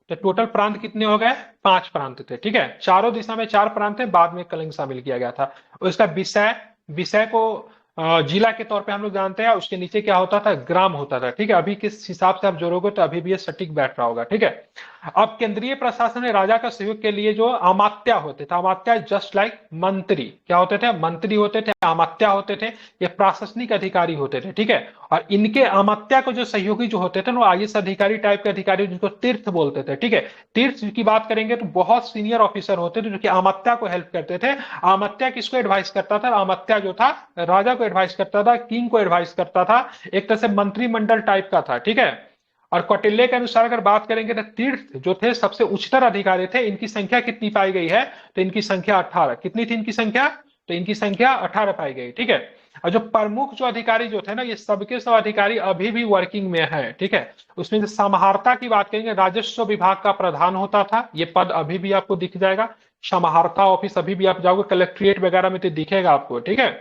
तो टोटल प्रांत कितने हो गए? 5 प्रांत थे, ठीक है। चारों दिशा में 4 प्रांत थे, बाद में कलिंग शामिल किया गया था। और इसका विषय विषय को जिला के तौर पे हम लोग जानते हैं। उसके नीचे क्या होता था? ग्राम होता था, ठीक है। अभी किस हिसाब से आप जोड़ोगे तो अभी भी ये सटीक बैठ रहा होगा, ठीक है। अब केंद्रीय प्रशासन में राजा का सहयोग के लिए जो अमात्या होते थे, अमात्या जस्ट लाइक मंत्री, क्या होते थे? मंत्री होते थे, अमात्या होते थे, ये प्रशासनिक अधिकारी होते थे, ठीक है। और इनके अमात्या को जो सहयोगी जो होते थे ना, वो आईएएस अधिकारी टाइप के अधिकारी, जिनको तीर्थ बोलते थे, ठीक है। तीर्थ की बात करेंगे तो बहुत सीनियर ऑफिसर होते थे जो कि अमात्या को हेल्प करते थे। अमात्या किसको एडवाइस करता था? अमात्या जो था राजा को एडवाइस करता था, किंग को एडवाइस करता था, एक तरह से मंत्रिमंडल टाइप का था, ठीक है। और कौटिल्य के अनुसार अगर बात करेंगे तो तीर्थ जो थे सबसे उच्चतर अधिकारी थे। इनकी संख्या कितनी पाई गई है? तो इनकी संख्या 18। कितनी थी इनकी संख्या? तो इनकी संख्या 18 पाई गई, ठीक है। और जो प्रमुख जो अधिकारी जो थे ना, ये सबके सब अधिकारी अभी भी वर्किंग में है, ठीक है। उसमें से समाहर्ता की बात करेंगे, राजस्व विभाग का प्रधान होता था, ये पद अभी भी आपको दिख जाएगा। समाहर्ता ऑफिस अभी भी आप जाओगे कलेक्ट्रेट वगैरह में तो दिखेगा आपको, ठीक है।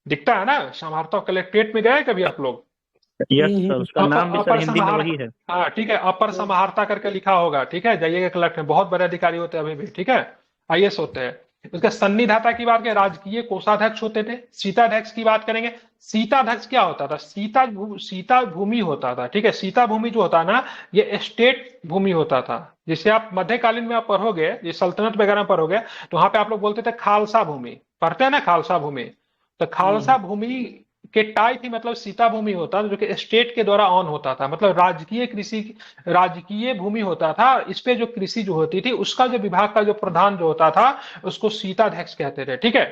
दिखता है ना समाहर्ता? कलेक्ट्रेट में गए कभी आप लोग? यस सर, उसका नाम भी सर अपर हिंदी में समाहर वही है। हाँ ठीक है, अपर समाहर्ता करके लिखा होगा, ठीक है, जाइएगा क्लर्क में, बहुत बड़े अधिकारी होते हैं अभी भी, ठीक है, आईएएस होते हैं। उसका सन्निधाता की बात करें, राजकीय कोषाध्यक्ष होते थे। सीताध्यक्ष की बात करेंगे, सीताध्यक्ष क्या होता था, सीता भूमि होता था, ठीक है, सीता भूमि जो होता है ना, ये स्टेट भूमि होता था। जिसे आप मध्यकालीन में आप पढ़ोगे, ये सल्तनत वगैरह में पढ़ोगे, तो वहां पे आप लोग बोलते थे खालसा भूमि, पढ़ते हैं ना खालसा भूमि। तो खालसा भूमि के टाइप ही मतलब सीता भूमि होता था, जो कि स्टेट के द्वारा ऑन होता था, मतलब राजकीय कृषि, राजकीय भूमि होता था। इस पे जो कृषि जो होती थी, उसका जो विभाग का जो प्रधान जो होता था, उसको सीताध्यक्ष कहते थे, ठीक है।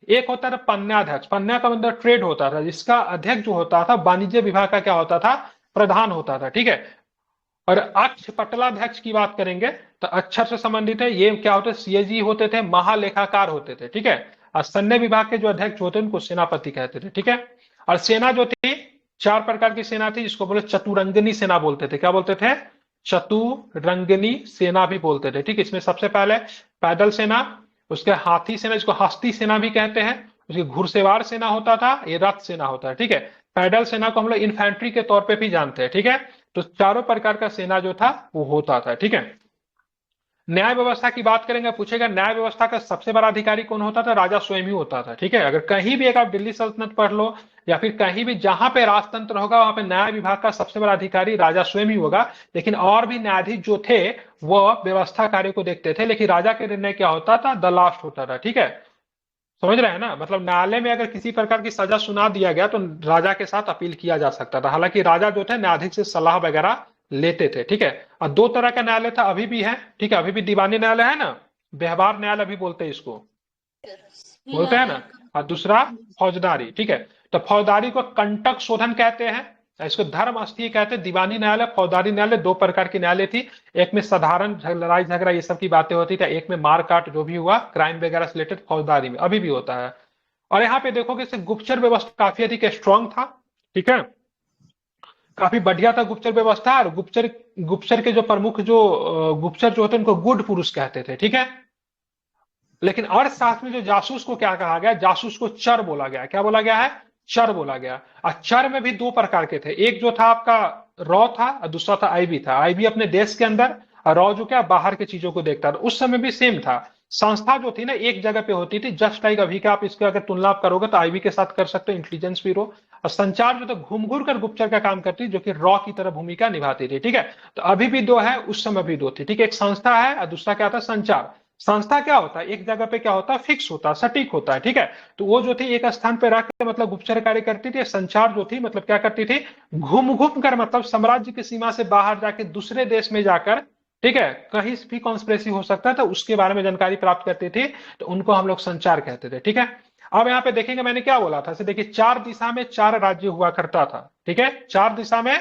एक होता था पन्याध्यक्ष, पन्या का मतलब ट्रेड होता था, जिसका अध्यक्ष जो होता था वाणिज्य विभाग का क्या होता था, प्रधान होता था, ठीक है। और अक्ष पटलाध्यक्ष की बात करेंगे तो अक्षर से संबंधित है, ये क्या होते, सीएजी होते थे, महालेखाकार होते थे, ठीक है। और सैन्य विभाग के जो अध्यक्ष होते हैं उनको सेनापति कहते थे, ठीक है। और सेना जो थी, चार प्रकार की सेना थी, जिसको बोले चतुरंगनी सेना बोलते थे। क्या बोलते थे, चतुरंगनी सेना भी बोलते थे, ठीक है। इसमें सबसे पहले पैदल सेना, उसके हाथी सेना जिसको हस्ती सेना भी कहते हैं, उसकी घुड़सवार सेना होता था, ये रथ सेना होता है, ठीक है। पैदल सेना को हम लोग इन्फेंट्री के तौर पे भी जानते हैं, ठीक है। तो चारों प्रकार का सेना जो था वो होता था, ठीक है। न्याय व्यवस्था की बात करेंगे, पूछेगा न्याय व्यवस्था का सबसे बड़ा अधिकारी कौन होता था, राजा स्वयं ही होता था, ठीक है। अगर कहीं भी एक आप दिल्ली सल्तनत पढ़ लो, या फिर कहीं भी जहां पे राजतंत्र होगा, वहां पे न्याय विभाग का सबसे बड़ा अधिकारी राजा स्वयं ही होगा। लेकिन और भी न्यायाधीश जो थे वह व्यवस्था कार्य को देखते थे, लेकिन राजा के निर्णय क्या होता था, द लास्ट होता था, ठीक है। समझ रहे हैं ना, मतलब न्यायालय में अगर किसी प्रकार की सजा सुना दिया गया तो राजा के साथ अपील किया जा सकता था। हालांकि राजा जो थे न्यायाधीश से सलाह वगैरह लेते थे, ठीक है। और दो तरह का न्यायालय था, अभी भी है, ठीक है, अभी भी दीवानी न्यायालय है ना, व्यवहार न्यायालय अभी बोलते हैं इसको, बोलते हैं ना। और दूसरा फौजदारी, ठीक है। तो फौजदारी को कंटक शोधन कहते हैं, इसको धर्म स्थीय कहते हैं। दीवानी न्यायालय, फौजदारी न्यायालय, दो प्रकार की न्यायालय थी। एक में साधारण लड़ाई झगड़ा ये सब की बातें होती थी, एक में मारकाट जो भी हुआ क्राइम वगैरह से रिलेटेड, फौजदारी में अभी भी होता है। और यहाँ पे देखोगे इससे गुप्तचर व्यवस्था काफी अधिक स्ट्रांग था, ठीक है, काफी बढ़िया था गुप्तचर व्यवस्था। और गुप्तचर गुप्तचर के जो प्रमुख जो गुप्तचर जो होते हैं उनको गुड पुरुष कहते थे, ठीक है। लेकिन अर्थशास्त्र में जो जासूस को क्या कहा गया, जासूस को चर बोला गया। क्या बोला गया है, चर बोला गया। और चर में भी दो प्रकार के थे, एक जो था आपका रॉ था और दूसरा था आईबी था। आईबी अपने देश के अंदर, और रॉ जो क्या बाहर की चीजों को देखता था। उस समय भी सेम था, संस्था जो थी ना एक जगह पे होती थी, जस्ट लाइक अभी का आप इसका अगर तुलना करोगे तो आईबी के साथ कर सकते हो, इंटेलिजेंस ब्यूरो। और संचार जो था घूम घूर कर गुप्तचर का काम करती, जो कि रॉ की तरह भूमिका निभाती थी, ठीक है। तो अभी भी दो है, उस समय भी दो थी, ठीक है। एक संस्था है और दूसरा क्या था, संचार। संस्था क्या होता है, एक जगह पे क्या होता है, फिक्स होता है, सटीक होता है, ठीक है। तो वो जो थी एक स्थान पे रख के मतलब गुप्तचर कार्य करती थी। संचार जो थी मतलब क्या करती थी, घूम घूम कर मतलब साम्राज्य की सीमा से बाहर जाके दूसरे देश में जाकर, ठीक है, कहीं भी कॉन्स्पिरेसी हो सकता था उसके बारे में जानकारी प्राप्त करते थे, तो उनको हम लोग संचार कहते थे, ठीक है। अब यहाँ पे देखेंगे मैंने क्या बोला था, देखिए चार दिशा में चार राज्य हुआ करता था, ठीक है, चार दिशा में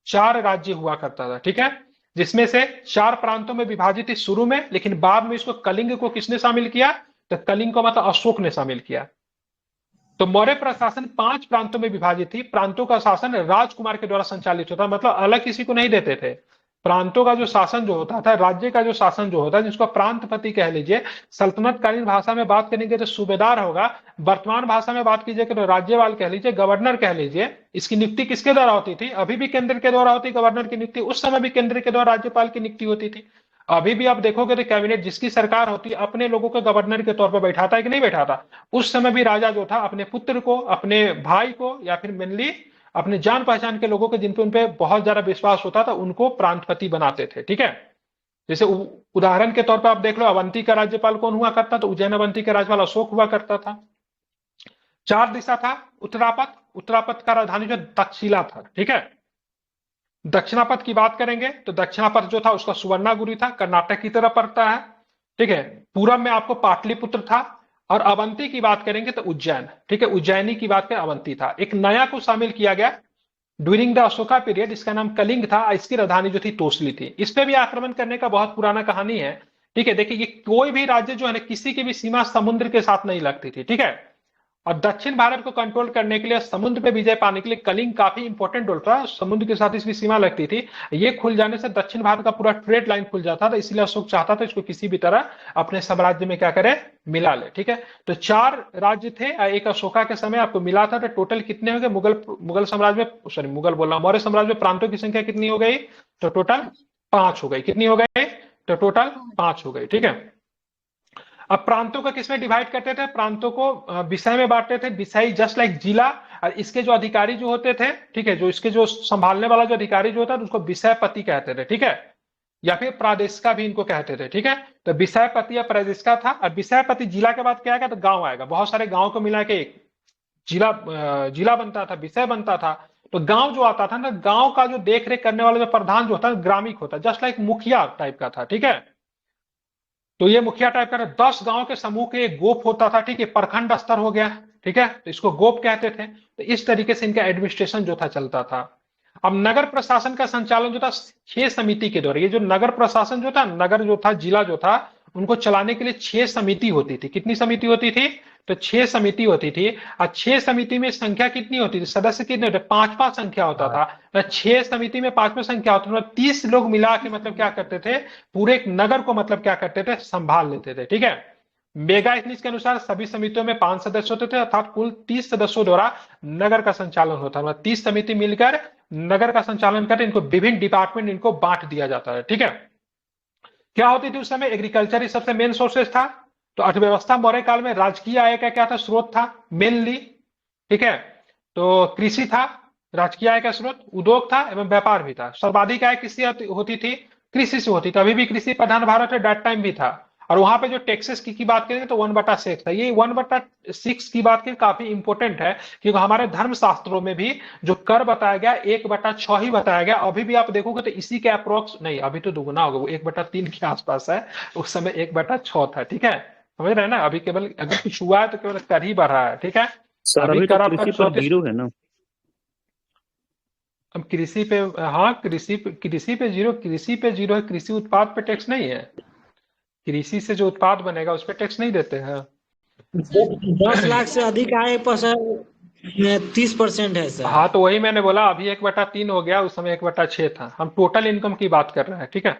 चार राज्य हुआ करता था, ठीक है, जिसमें से चार प्रांतों में विभाजित थी शुरू में, लेकिन बाद में इसको कलिंग को किसने शामिल किया, तो कलिंग को मतलब अशोक ने शामिल किया। तो मौर्य प्रशासन पांच प्रांतों में विभाजित थी, प्रांतों का शासन राजकुमार के द्वारा संचालित होता, मतलब अलग किसी को नहीं देते थे। प्रांतों का जो शासन जो होता था, राज्य का जो शासन जो होता है, जिसको प्रांतपति कह लीजिए, सल्तनत कालीन भाषा में बात करेंगे तो सूबेदार होगा, वर्तमान भाषा में बात कीजिए तो राज्यपाल कह लीजिए, गवर्नर कह लीजिए। इसकी नियुक्ति किसके द्वारा होती थी, अभी भी केंद्र के द्वारा होती गवर्नर की नियुक्ति, उस समय भी केंद्र के द्वारा राज्यपाल की नियुक्ति होती थी। अभी भी आप देखोगे तो कैबिनेट जिसकी सरकार होती है अपने लोगों को गवर्नर के तौर पर बैठाता है कि नहीं बैठाता। उस समय भी राजा जो था अपने पुत्र को, अपने भाई को, या फिर मेनली अपने जान पहचान के लोगों के जिन पे उनपे बहुत ज्यादा विश्वास होता था, उनको प्रांतपति बनाते थे, ठीक है। जैसे उदाहरण के तौर पर आप देख लो, अवंती का राज्यपाल कौन हुआ करता, तो उज्जैन अवंती का राज्यपाल अशोक हुआ करता था। चार दिशा था, उत्तरापथ, उत्तरापथ का राजधानी जो तक्षशिला था, ठीक है। दक्षिणापथ की बात करेंगे तो दक्षिणापथ जो था उसका सुवर्णापुरी था, कर्नाटक की तरफ पड़ता है, ठीक है। पूरब में आपको पाटलिपुत्र था। और अवंती की बात करेंगे तो उज्जैन, ठीक है, उज्जैनी की बात करें अवंती था। एक नया को शामिल किया गया ड्यूरिंग द अशोका पीरियड, इसका नाम कलिंग था, इसकी राजधानी जो थी तोसली थी। इस पे भी आक्रमण करने का बहुत पुराना कहानी है, ठीक है। देखिए ये कोई भी राज्य जो है ना किसी की भी सीमा समुद्र के साथ नहीं लगती थी, ठीक है। और दक्षिण भारत को कंट्रोल करने के लिए, समुद्र पे विजय पाने के लिए कलिंग काफी इंपॉर्टेंट रोल था। समुद्र के साथ इसकी सीमा लगती थी। ये खुल जाने से दक्षिण भारत का पूरा ट्रेड लाइन खुल जाता था, इसलिए अशोक चाहता था इसको किसी भी तरह अपने साम्राज्य में क्या करे, मिला ले। ठीक है, तो 4 राज्य थे एक अशोका के समय आपको मिला था। तो टोटल कितने हो गए मुगल मुगल साम्राज्य में, सॉरी मुगल बोल रहा हूं, मौर्य साम्राज्य में प्रांतों की संख्या कितनी हो गई? तो टोटल 5 हो गई। कितनी हो गई? तो टोटल 5 हो गई। ठीक है, अब प्रांतों को किसमें डिवाइड करते थे? प्रांतों को विषय में बांटते थे। विषय जस्ट लाइक जिला, और इसके जो अधिकारी जो होते थे, ठीक है, जो इसके जो संभालने वाला जो अधिकारी जो होता है उसको विषयपति कहते थे। ठीक है, या फिर प्रादेशिका भी इनको कहते थे। ठीक है, तो विषयपति या प्रादेशिका था। और विषयपति जिला के बाद क्या आएगा? तो गांव आएगा। बहुत सारे गांव को मिला के एक जिला बनता था, विषय बनता था। तो गांव जो आता था ना, गांव का जो देख रेख करने वाला जो प्रधान जो होता है ग्रामीण होता है, जस्ट लाइक मुखिया टाइप का था। ठीक है, तो ये मुखिया टाइप का 10 गांव के समूह के एक गोप होता था। ठीक है, प्रखंड स्तर हो गया। ठीक है, तो इसको गोप कहते थे। तो इस तरीके से इनका एडमिनिस्ट्रेशन जो था चलता था। अब नगर प्रशासन का संचालन जो था 6 समिति के द्वारा। ये जो नगर प्रशासन जो था, नगर जो था, जिला जो था, उनको चलाने के लिए 6 समिति होती थी। कितनी समिति होती थी? तो 6 समिति होती थी। और 6 समिति में संख्या कितनी होती थी? सदस्य कितने होते? 5 संख्या होता था। तो 6 समिति में 5 संख्या होती थी, मतलब 30 लोग मिला के मतलब क्या करते थे, पूरे एक नगर को मतलब क्या करते थे, संभाल लेते थे। ठीक है, मेगा स्नीच के अनुसार सभी समितियों में 5 सदस्य होते थे, अर्थात कुल 30 सदस्यों द्वारा नगर का संचालन होता है। मतलब 30 समिति मिलकर नगर का संचालन करते, इनको विभिन्न डिपार्टमेंट इनको बांट दिया जाता है। ठीक है, क्या होती थी उस समय? एग्रीकल्चर ही सबसे मेन सोर्सेस था। तो अर्थव्यवस्था मौर्य काल में राजकीय आय का क्या था? स्रोत था मेनली। ठीक है, तो कृषि था राजकीय आय का स्रोत, उद्योग था एवं व्यापार भी था। सर्वाधिक आय किससे होती थी? कृषि से होती थी। अभी भी कृषि प्रधान भारत है, डेट टाइम भी था। और वहां पे जो टैक्सेस की बात करेंगे तो 1/6 था। ये 1/6 की बात करें काफी इंपोर्टेंट है, क्योंकि हमारे धर्म शास्त्रों में भी जो कर बताया गया 1/6 ही बताया गया। अभी भी आप देखोगे तो इसी के अप्रोक्स नहीं, अभी तो दुगुना होगा, वो 1/3 के आसपास है। उस समय 1/6 था। ठीक है, समझ रहे हैं ना? अभी केवल अगर कुछ हुआ है तो केवल कर ही बढ़ रहा है। ठीक है, सर अभी अभी तो कर आपका कृषि पर 34। 0 है ना? अब कृषि पे, हाँ कृषि पे जीरो, कृषि पे जीरो है। कृषि उत्पाद पे टैक्स नहीं है। कृषि से जो उत्पाद बनेगा उस पे टैक्स नहीं देते हैं। 10 लाख से अधिक आय पर सर 30% है सर। हाँ, तो वही मैंने बोला, अभी 1/3 हो गया, उस समय 1/6 था। हम टोटल इनकम की बात कर रहे हैं। ठीक है,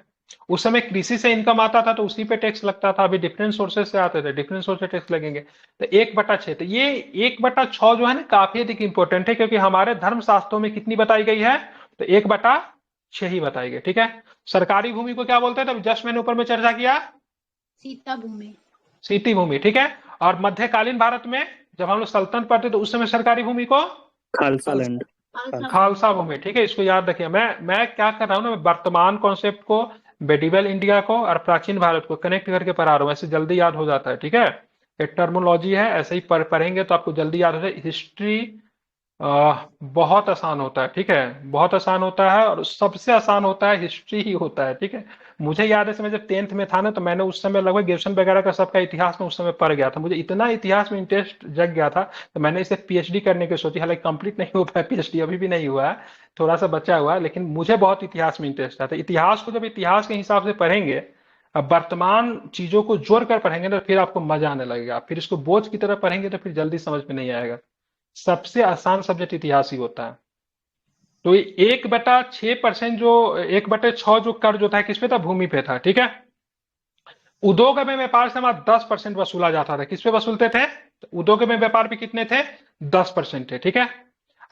उस समय कृषि से इनकम आता था तो उसी पे टैक्स लगता था। अभी डिफरेंट सोर्सेज से आते थे, डिफरेंट सोर्स से टैक्स लगेंगे। तो 1/6, तो ये 1/6 जो है ना काफी अधिक इंपॉर्टेंट है, क्योंकि हमारे धर्म शास्त्रों में कितनी बताई गई है? तो 1/6 ही बताई गई। ठीक है, सरकारी भूमि को क्या बोलते हैं? तो जस्ट मैंने ऊपर में चर्चा किया, सीता भूमि। सिटी भूमि। ठीक है, और मध्यकालीन भारत में जब हम लोग सल्तनत पढ़ते तो उस समय सरकारी भूमि को खालसा लैंड। खालसा भूमि। ठीक है, इसको याद रखिए। मैं क्या कर रहा हूँ ना, मैं वर्तमान कॉन्सेप्ट को, मेडिवल इंडिया को और प्राचीन भारत को कनेक्ट करके पढ़ा रहा हूँ, ऐसे जल्दी याद हो जाता है। ठीक है, ये टर्मोलॉजी है, ऐसे ही पढ़ेंगे तो आपको जल्दी याद हो जाए। हिस्ट्री बहुत आसान होता है। ठीक है, बहुत आसान होता है, और सबसे आसान होता है हिस्ट्री ही होता है। ठीक है, मुझे याद है, समय जब 10th में था ना, तो मैंने उस समय लगभग ग्रेजुएशन वगैरह का सबका इतिहास में उस समय पढ़ गया था। मुझे इतना इतिहास में इंटरेस्ट जग गया था, तो मैंने इसे पीएचडी करने की सोची। हालांकि कंप्लीट नहीं हो पाया पीएचडी, अभी भी नहीं हुआ है, थोड़ा सा बचा हुआ है, लेकिन मुझे बहुत इतिहास में इंटरेस्ट था। तो इतिहास को जब इतिहास के हिसाब से पढ़ेंगे, अब वर्तमान चीजों को जोड़ कर पढ़ेंगे ना, तो फिर आपको मजा आने लगेगा। फिर इसको बोझ की तरह पढ़ेंगे तो फिर जल्दी समझ में नहीं आएगा। सबसे आसान सब्जेक्ट इतिहास ही होता है। तो 1/6% जो 1/6 जो कर जो था किस पे था? भूमि पे था। ठीक है, उद्योग में व्यापार से हमारा 10% वसूला जाता था। किस पे वसूलते थे? तो उद्योग में व्यापार पे कितने थे? 10% थे। ठीक है,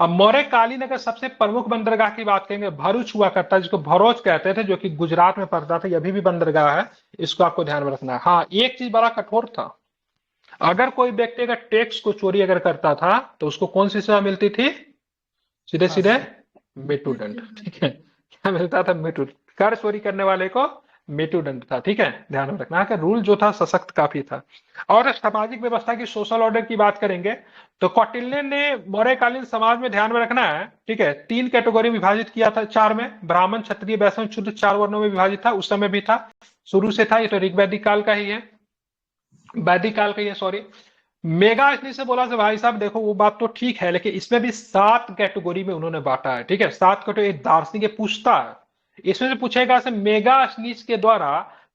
अब मौर्य कालीन अगर सबसे प्रमुख बंदरगाह की बात करेंगे, भरूच हुआ करता है, जिसको भरोच कहते थे, जो कि गुजरात में पड़ता था। अभी भी बंदरगाह है, इसको आपको ध्यान में रखना है। हाँ, एक चीज बड़ा कठोर था, अगर कोई व्यक्ति अगर टैक्स को चोरी अगर करता था तो उसको कौन सी सजा मिलती थी? सीधे सीधे मृत्युदंड। ठीक है, क्या मिलता था? मृत्यु। कर चोरी करने वाले को मृत्युदंड था। ठीक है, ध्यान में रखना है। रूल जो था सशक्त काफी था। और सामाजिक व्यवस्था की, सोशल ऑर्डर की बात करेंगे तो कौटिल्य ने मौर्यकालीन समाज में, ध्यान में रखना है, ठीक है, 3 कैटेगरी विभाजित किया था, 4 में। ब्राह्मण, क्षत्रिय, वैश्य, शूद्र, 4 वर्णों में विभाजित था। उस समय भी था, शुरू से था। ये तो ऋग्वैदिक काल का ही है, वैदिक काल का ही है, सॉरी। मेगा इसलिए से बोला से भाई साहब देखो, वो बात तो ठीक है, लेकिन इसमें भी 7 कैटेगरी में उन्होंने बांटा है। ठीक है, 7 कैटेगरी। दार्शनिक पूछता है, इसमें से पूछेगा से मेगा स्नीच के द्वारा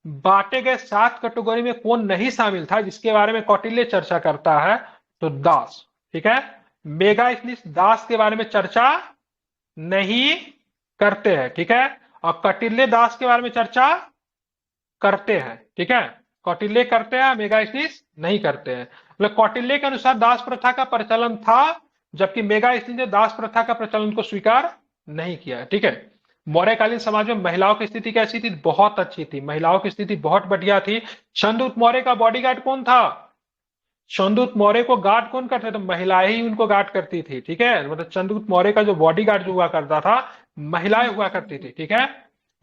बांटे गए 7 कैटेगरी में कौन नहीं शामिल था, जिसके बारे में कौटिल्य चर्चा करता है। तो दास, ठीक है। मेगास्थनीज दास के बारे में चर्चा नहीं करते हैं, ठीक है। और कौटिल्य दास के बारे में चर्चा करते हैं, ठीक है। कौटिल्य करते हैं, मेगास्थनीज नहीं करते हैं। मतलब कौटिल्य के अनुसार दास प्रथा का प्रचलन था, जबकि मेगास्थनीज ने दास प्रथा का प्रचलन को स्वीकार नहीं किया है, ठीक है। मौर्यकालीन समाज में महिलाओं की स्थिति कैसी थी? बहुत अच्छी थी, महिलाओं की स्थिति बहुत बढ़िया थी। चंद्रगुप्त मौर्य का बॉडीगार्ड कौन था? चंद्रगुप्त मौर्य को गार्ड कौन करते थे? महिलाएं ही उनको गार्ड करती थी, ठीक है। मतलब चंद्रगुप्त मौर्य का जो बॉडीगार्ड जो हुआ करता था, महिलाएं हुआ करती थी, ठीक है।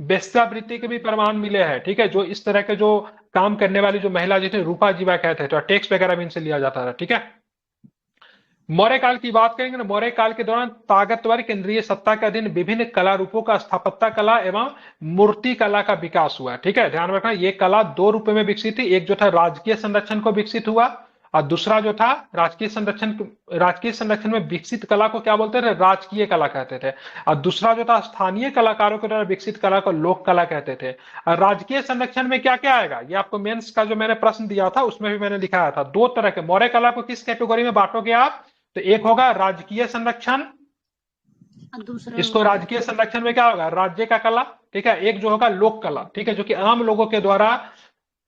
वेश्यावृत्ति के भी प्रमाण मिले हैं, ठीक है। जो इस तरह के जो काम करने वाली जो महिला जिसे रूपा जीवा कहते हैं, तो टैक्स वगैरह भी इनसे लिया जाता था, ठीक है। मौर्य काल की बात करेंगे ना, मौर्य काल के दौरान ताकतवर केंद्रीय सत्ता के अधीन विभिन्न कला रूपों का स्थापत्य कला एवं मूर्ति कला का विकास हुआ, ठीक है। ध्यान रखना, ये कला दो रूपों में विकसित थी। एक जो था राजकीय संरक्षण को विकसित हुआ, और दूसरा जो था राजकीय संरक्षण में विकसित कला को क्या बोलते थे? राजकीय कला कहते थे। और दूसरा जो था स्थानीय कलाकारों के द्वारा विकसित कला को लोक कला कहते थे। और राजकीय संरक्षण में क्या क्या आएगा? ये आपको मेंस का जो मैंने प्रश्न दिया था उसमें भी मैंने लिखाया था। दो तरह के मौर्य कला को किस कैटेगरी में बांटोगे आप? तो एक होगा राजकीय संरक्षण, और दूसरा इसको राजकीय संरक्षण में क्या होगा? राज्य का कला, ठीक है। एक जो होगा लोक कला, ठीक है, जो कि आम लोगों के द्वारा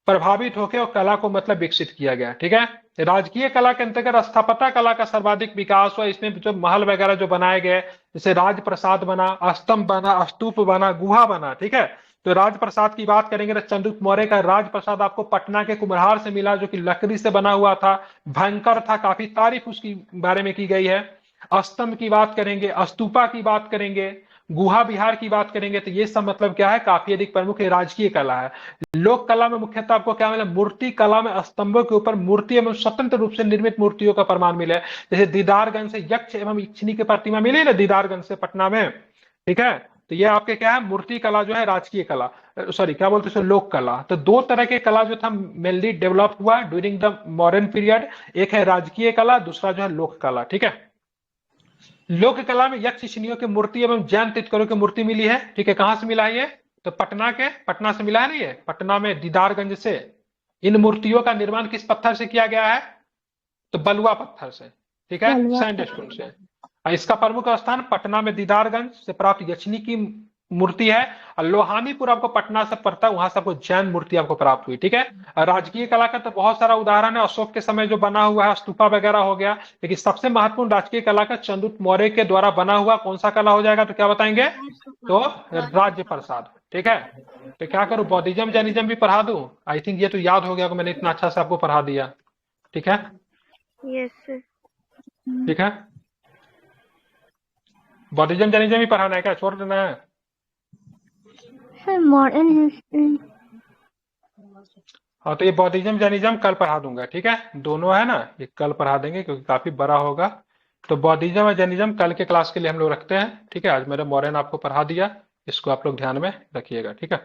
प्रभावित होकर और कला को मतलब विकसित किया गया, ठीक है। राजकीय कला के अंतर्गत स्थापत्य कला का सर्वाधिक विकास हुआ। इसमें जो महल वगैरह जो बनाए गए, जैसे राजप्रसाद बना, स्तंभ बना, स्तूप बना, गुहा बना, ठीक है। तो राजप्रसाद की बात करेंगे तो चंद्रगुप्त मौर्य का राजप्रसाद आपको पटना के कुम्हार से मिला, जो कि लकड़ी से बना हुआ था, भयंकर था, काफी तारीफ उसकी बारे में की गई है। स्तंभ की बात करेंगे, स्तूपा की बात करेंगे, गुहा विहार की बात करेंगे, तो ये सब मतलब क्या है? काफी अधिक प्रमुख राजकीय कला है। लोक कला में मुख्यतः आपको क्या मिला? मूर्ति कला में स्तंभों के ऊपर मूर्ति एवं स्वतंत्र रूप से निर्मित मूर्तियों का प्रमाण मिले। जैसे दीदारगंज से यक्ष एवं इच्छिनी की प्रतिमा मिली ना, दीदारगंज से पटना में, ठीक है। तो ये आपके क्या है? मूर्ति कला जो है राजकीय कला, सॉरी क्या बोलते हैं, लोक कला। तो दो तरह के कला जो था मेनली डेवलप हुआ ड्यूरिंग द मॉडर्न पीरियड। एक है राजकीय कला, दूसरा जो है लोक कला, ठीक है। लोक कला में यक्ष इच्छिनियों की मूर्ति एवं जैन तीर्थंकरों की मूर्ति मिली है, ठीक है। कहां से मिला है ये? तो पटना से मिला है ना, ये पटना में दीदारगंज से। इन मूर्तियों का निर्माण किस पत्थर से किया गया है? तो बलुआ पत्थर से, ठीक है, सैंडस्टोन से। इसका प्रमुख स्थान पटना में दीदारगंज से प्राप्त यक्षिनी की मूर्ति है, और लोहानीपुर आपको पटना से पड़ता है, वहां से आपको जैन मूर्ति आपको प्राप्त हुई, ठीक है। राजकीय कला का तो बहुत सारा उदाहरण है, अशोक के समय जो बना हुआ है स्तूपा वगैरह हो गया, लेकिन सबसे महत्वपूर्ण राजकीय कला का चंद्रगुप्त मौर्य के द्वारा बना हुआ कौन सा कला हो जाएगा? तो क्या बताएंगे? तो राज्य प्रसाद, ठीक है। तो क्या करूं, बौद्धिज्म जैनिज्म भी पढ़ा दूं? आई थिंक ये तो याद हो गया कि मैंने इतना अच्छा से आपको पढ़ा दिया, ठीक है। Yes sir. ठीक है, बौद्धिज्म जैनिज्म भी पढ़ाना है क्या? छोड़ देना है? Sir modern history. हाँ, तो ये बौद्धिज्म जैनिज्म कल पढ़ा दूंगा, ठीक है। दोनों है ना, ये कल पढ़ा देंगे क्योंकि काफी बड़ा होगा। तो बौद्धिज्म और जैनिज्म कल के क्लास के लिए हम लोग रखते हैं, ठीक है। आज मैंने मॉडर्न आपको पढ़ा दिया, इसको आप लोग ध्यान में रखिएगा, ठीक है।